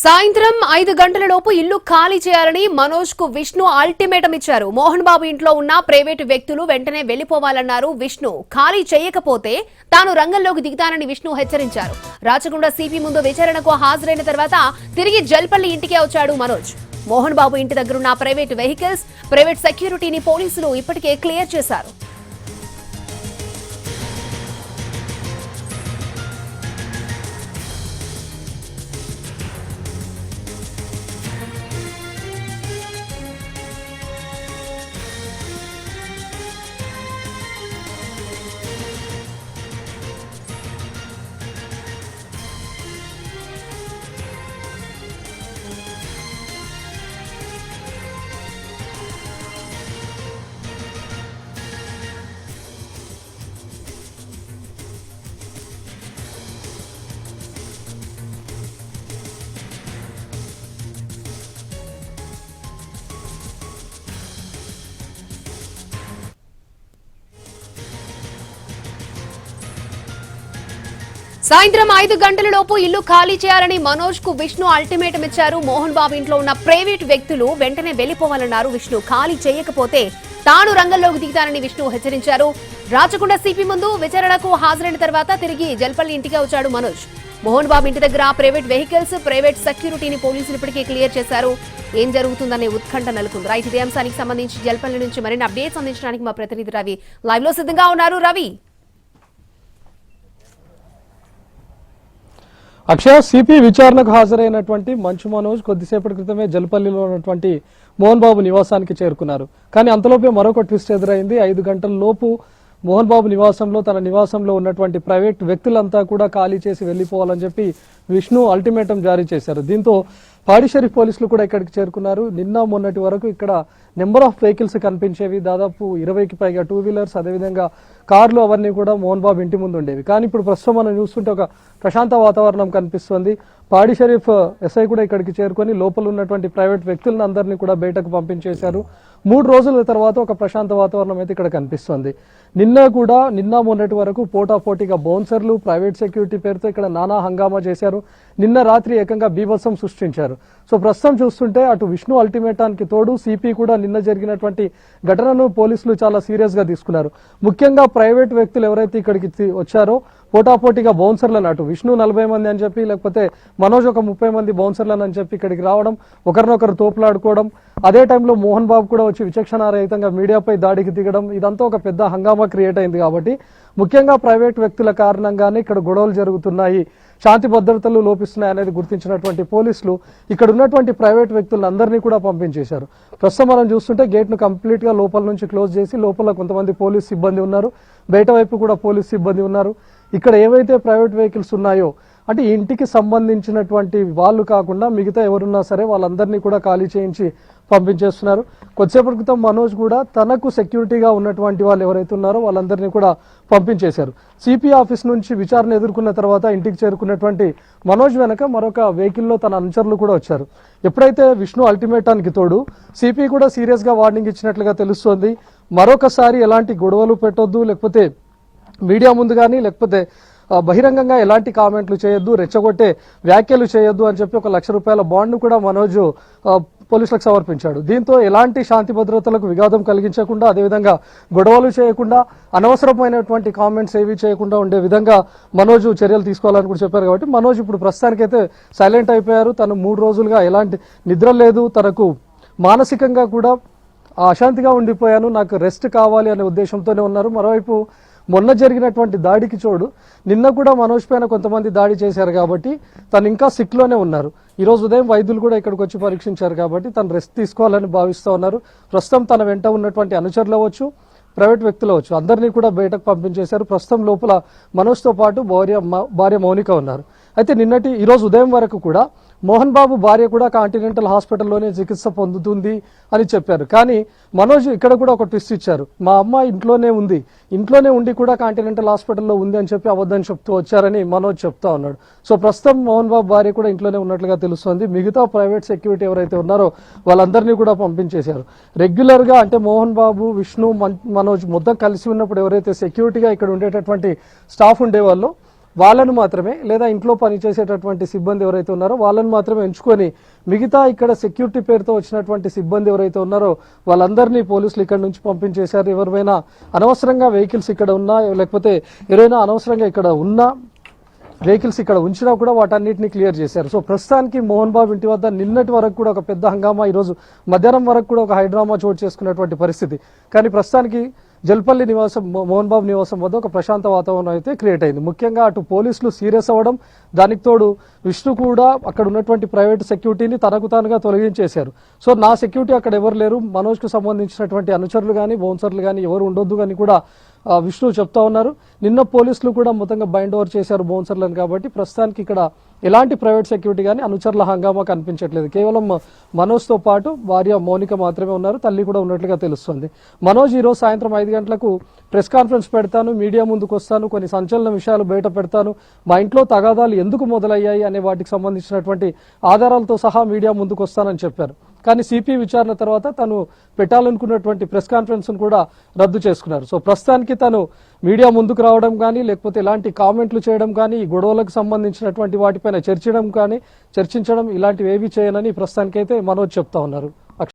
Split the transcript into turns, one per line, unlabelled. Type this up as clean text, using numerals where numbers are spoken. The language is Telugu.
సాయంత్రం 5 గంటలలోపు ఇల్లు ఖాళీ చేయాలని మనోజ్ కు విష్ణు అల్టిమేటం ఇచ్చారు. మోహన్ బాబు ఇంట్లో ఉన్న ప్రైవేటు వ్యక్తులు వెంటనే వెళ్లిపోవాలన్నారు విష్ణు. ఖాళీ చేయకపోతే తాను రంగంలోకి దిగుతానని విష్ణు హెచ్చరించారు. రాచకొండ సిపి ముందు విచారణకు హాజరైన తర్వాత తిరిగి జల్పల్లి ఇంటికే వచ్చాడు మనోజ్. మోహన్ బాబు ఇంటి దగ్గరున్న ప్రైవేట్ వెహికల్స్, ప్రైవేట్ సెక్యూరిటీని పోలీసులు ఇప్పటికే క్లియర్ చేశారు. సాయంత్రం 5 గంటలలోపు ఇల్లు ఖాళీ చేయాలని మనోజ్ కు విష్ణు అల్టిమేటం ఇచ్చారు. మోహన్ బాబు ఇంట్లో ఉన్న ప్రైవేట్ వ్యక్తులు వెంటనే వెళ్లిపోవాలన్నారు విష్ణు. ఖాళీ చేయకపోతే తాను రంగంలోకి దిగుతానని విష్ణు హెచ్చరించారు. రాచకొండ సిపి ముందు విచారణకు హాజరైన తర్వాత తిరిగి జల్పల్లి ఇంటికి వచ్చాడు మనోజ్. మోహన్ బాబు ఇంటి దగ్గర ప్రైవేట్ వెహికల్స్, ప్రైవేట్ సెక్యూరిటీని పోలీసులు ఇప్పటికే క్లియర్ చేశారు. ఏం జరుగుతుందనే ఉత్కంఠ నెలకొంది. రైట్, ఇదే అంశానికి సంబంధించి జల్పల్లి నుంచి మరిన్ని అప్డేట్స్ అందించడానికి మా ప్రతినిధి రవి లైవ్ లో సిద్ధంగా ఉన్నారు. రవి,
అక్షయ, సిపి విచారణకు హాజరైనటువంటి మంచు మనోజ్ కొద్దిసేపటి క్రితమే జల్పల్లిలో ఉన్నటువంటి మోహన్ బాబు నివాసానికి చేరుకున్నారు. కానీ అంతలోపే మరొక ట్విస్ట్ ఎదురైంది. 5 గంటల లోపు మోహన్ బాబు తన నివాసంలో ఉన్నటువంటి ప్రైవేట్ వ్యక్తులంతా కూడా ఖాళీ చేసి వెళ్లిపోవాలని చెప్పి విష్ణు అల్టిమేటం జారీ చేశారు. దీంతో పాడి షరీఫ్ పోలీసులు కూడా ఇక్కడికి చేరుకున్నారు. నిన్న మొన్నటి వరకు ఇక్కడ నెంబర్ ఆఫ్ వెహికల్స్ కనిపించేవి, దాదాపు 20కి పైగా 2 వీలర్స్, అదేవిధంగా కార్లు అవన్నీ కూడా మోహన్ బాబు ఇంటి ముందు ఉండేవి. కానీ ఇప్పుడు ప్రస్తుతం మనం చూస్తుంటే ఒక ప్రశాంత వాతావరణం కనిపిస్తుంది. పాడి షరీఫ్ ఎస్ఐ కూడా ఇక్కడికి చేరుకొని లోపల ఉన్నటువంటి ప్రైవేట్ వ్యక్తులను అందరినీ కూడా బయటకు పంపించేశారు. 3 రోజుల తర్వాత ఒక ప్రశాంత వాతావరణం అయితే ఇక్కడ కనిపిస్తుంది. నిన్న మొన్నటి వరకు పోటాపోటీగా బౌన్సర్లు, ప్రైవేట్ సెక్యూరిటీ పేరుతో ఇక్కడ నానా హంగామా చేశారు. నిన్న రాత్రి ఏకంగా బీభత్సం సృష్టించారు. సో ప్రస్తుతం చూస్తుంటే అటు విష్ణు అల్టిమేటానికి తోడు సిపి కూడా నిన్న జరిగినటువంటి ఘటనను పోలీసులు చాలా సీరియస్ గా తీసుకున్నారు. ముఖ్యంగా ప్రైవేట్ వ్యక్తులు ఎవరైతే ఇక్కడికి వచ్చారో పోటాపోటీగా బౌన్సర్లను, అటు విష్ణు 40 మంది అని చెప్పి, లేకపోతే మనోజ్ ఒక 30 మంది బౌన్సర్లను అని చెప్పి ఇక్కడికి రావడం, ఒకరినొకరు తోపులాడుకోవడం, అదే టైంలో మోహన్ బాబు కూడా వచ్చి విచక్షణారహితంగా మీడియాపై దాడికి దిగడం, ఇదంతా ఒక పెద్ద హంగామా క్రియేట్ అయింది. కాబట్టి ముఖ్యంగా ప్రైవేట్ వ్యక్తుల కారణంగానే ఇక్కడ గొడవలు జరుగుతున్నాయి, శాంతి భద్రతలు లోపిస్తున్నాయి అనేది గుర్తించినటువంటి పోలీసులు ఇక్కడ ఉన్నటువంటి ప్రైవేట్ వ్యక్తులను అందరినీ కూడా పంపించేశారు. ప్రస్తుతం మనం చూస్తుంటే గేట్ను కంప్లీట్ గా లోపల నుంచి క్లోజ్ చేసి లోపల కొంతమంది పోలీస్ సిబ్బంది ఉన్నారు, బయట వైపు కూడా పోలీస్ సిబ్బంది ఉన్నారు. ఇక్కడ ఏవైతే ప్రైవేట్ వెహికల్స్ ఉన్నాయో అంటే ఇంటికి సంబంధించినటువంటి వాళ్ళు కాకుండా మిగతా ఎవరున్నా సరే వాళ్ళందరినీ కూడా ఖాళీ చేయించి పంపించేస్తున్నారు. కొద్దిసేపటి క్రితం మనోజ్ కూడా తనకు సెక్యూరిటీగా ఉన్నటువంటి వాళ్ళు ఎవరైతే ఉన్నారో వాళ్ళందరినీ కూడా పంపించేశారు. సిపి ఆఫీస్ నుంచి విచారణ ఎదుర్కొన్న తర్వాత ఇంటికి చేరుకున్నటువంటి మనోజ్ వెనక మరొక వెహికల్లో తన అనుచరులు కూడా వచ్చారు. ఎప్పుడైతే విష్ణు అల్టిమేటానికి తోడు సిపి కూడా సీరియస్ గా వార్నింగ్ ఇచ్చినట్లుగా తెలుస్తోంది. మరొకసారి ఎలాంటి గొడవలు పెట్టొద్దు, లేకపోతే మీడియా ముందు కానీ లేకపోతే బహిరంగంగా ఎలాంటి కామెంట్లు చేయొద్దు, రెచ్చగొట్టే వ్యాఖ్యలు చేయొద్దు అని చెప్పి 1 లక్ష రూపాయల బాండ్ను కూడా మనోజ్ పోలీసులకు సమర్పించాడు. దీంతో ఎలాంటి శాంతి భద్రతలకు విఘాతం కలిగించకుండా, అదేవిధంగా గొడవలు చేయకుండా, అనవసరమైనటువంటి కామెంట్స్ ఏవి చేయకుండా ఉండే విధంగా మనోజ్ చర్యలు తీసుకోవాలని కూడా చెప్పారు. కాబట్టి మనోజ్ ఇప్పుడు ప్రస్తుతానికైతే సైలెంట్ అయిపోయారు. తను 3 రోజులుగా ఎలాంటి నిద్ర లేదు, తనకు మానసికంగా కూడా అశాంతిగా ఉండిపోయాను, నాకు రెస్ట్ కావాలి అనే ఉద్దేశంతోనే ఉన్నారు. మరోవైపు మొన్న జరిగినటువంటి దాడికి చోడు నిన్న కూడా మనోజ్ పైన కొంతమంది దాడి చేశారు కాబట్టి తను ఇంకా సిక్ లోనే ఉన్నారు. ఈ రోజు ఉదయం వైద్యులు కూడా ఇక్కడికి వచ్చి పరీక్షించారు కాబట్టి తను రెస్ట్ తీసుకోవాలని భావిస్తూ ఉన్నారు. ప్రస్తుతం తన వెంట ఉన్నటువంటి అనుచరులు అవ్వచ్చు, ప్రైవేట్ వ్యక్తులు అవ్వచ్చు, అందరినీ కూడా బయటకు పంపించేశారు. ప్రస్తుతం లోపల మనోజ్తో పాటు భార్య మౌనిక ఉన్నారు. అయితే ఈ రోజు ఉదయం వరకు కూడా మోహన్ బాబు భార్య కూడా కాంటినెంటల్ హాస్పిటల్లోనే చికిత్స పొందుతుంది అని చెప్పారు. కానీ మనోజ్ ఇక్కడ కూడా ఒక ట్విస్ట్ ఇచ్చారు. మా అమ్మ ఇంట్లోనే ఉండి కూడా కాంటినెంటల్ హాస్పిటల్లో ఉంది అని చెప్పి అబద్ధం చెప్తూ వచ్చారని మనోజ్ చెప్తా ఉన్నాడు. సో ప్రస్తుతం మోహన్ బాబు భార్య కూడా ఇంట్లోనే ఉన్నట్లుగా తెలుస్తోంది. మిగతా ప్రైవేట్ సెక్యూరిటీ ఎవరైతే ఉన్నారో వాళ్ళందరినీ కూడా పంపించేశారు. రెగ్యులర్ గా అంటే మోహన్ బాబు, విష్ణు, మనోజ్ మొత్తం కలిసి ఉన్నప్పుడు ఎవరైతే సెక్యూరిటీగా ఇక్కడ ఉండేటటువంటి స్టాఫ్ ఉండేవాళ్ళు వాళ్ళను మాత్రమే లేదా ఇంట్లో పనిచేసేటటువంటి సిబ్బంది ఎవరైతే ఉన్నారో వాళ్ళని మాత్రమే ఎంచుకొని మిగతా ఇక్కడ సెక్యూరిటీ పేరుతో వచ్చినటువంటి సిబ్బంది ఎవరైతే ఉన్నారో వాళ్ళందరినీ పోలీసులు ఇక్కడ నుంచి పంపించేశారు. ఎవరైనా అనవసరంగా వెహికల్స్ ఇక్కడ ఉన్నా లేకపోతే ఎవరైనా అనవసరంగా ఇక్కడ ఉన్నా వెహికల్స్ ఇక్కడ ఉంచినా కూడా వాటన్నిటిని క్లియర్ చేశారు. సో ప్రస్తుతానికి మోహన్ బాబు ఇంటి వద్ద నిన్నటి వరకు కూడా ఒక పెద్ద హంగామా, ఈరోజు మధ్యాహ్నం వరకు కూడా ఒక హైడ్రామా చోటు చేసుకున్నటువంటి పరిస్థితి. కానీ ప్రస్తుతానికి జల్పల్లి నివాసం మోహన్ బాబు నివాసం వద్ద ఒక ప్రశాంత వాతావరణం అయితే క్రియేట్ అయింది. ముఖ్యంగా అటు పోలీసులు సీరియస్ అవ్వడం, దానికి తోడు విష్ణు కూడా అక్కడ ఉన్నటువంటి ప్రైవేట్ సెక్యూరిటీని తనకు తానుగా తొలగించేశారు. సో నా సెక్యూరిటీ అక్కడ ఎవరు లేరు, మనోజ్కు సంబంధించినటువంటి అనుచరులు కానీ బౌన్సర్లు కానీ ఎవరు ఉండొద్దు అని కూడా విష్ణు చెప్తా ఉన్నారు. నిన్న పోలీసులు కూడా మొత్తంగా బైండ్ ఓవర్ చేశారు బౌన్సర్లను. కాబట్టి ప్రస్తుతానికి ఇక్కడ ఎలాంటి ప్రైవేట్ సెక్యూరిటీ కానీ అనుచరుల హంగామా కనిపించట్లేదు. కేవలం మనోజ్తో పాటు భార్య మౌనిక మాత్రమే ఉన్నారు, తల్లి కూడా ఉన్నట్లుగా తెలుస్తుంది. మనోజ్ ఈరోజు సాయంత్రం 5 గంటలకు ప్రెస్ కాన్ఫరెన్స్ పెడతాను, మీడియా ముందుకు వస్తాను, కొన్ని సంచలన విషయాలు బయట పెడతాను, మా ఇంట్లో తగాదాలు ఎందుకు మొదలయ్యాయి అనే వాటికి సంబంధించినటువంటి ఆధారాలతో సహా మీడియా ముందుకు వస్తానని చెప్పారు. కానీ సిపి విచారణ తర్వాత తను పెట్టాలనుకున్నటువంటి ప్రెస్ కాన్ఫరెన్స్ కూడా రద్దు చేసుకున్నారు. సో ప్రస్తుతానికి తను మీడియా ముందుకు రావడం కానీ లేకపోతే ఇలాంటి కామెంట్లు చేయడం కానీ ఈ గొడవలకు సంబంధించినటువంటి వాటిపైన చర్చించడం ఇలాంటివి ఏవి చేయనని ప్రస్తుతానికైతే మనోజ్ చెప్తా ఉన్నారు.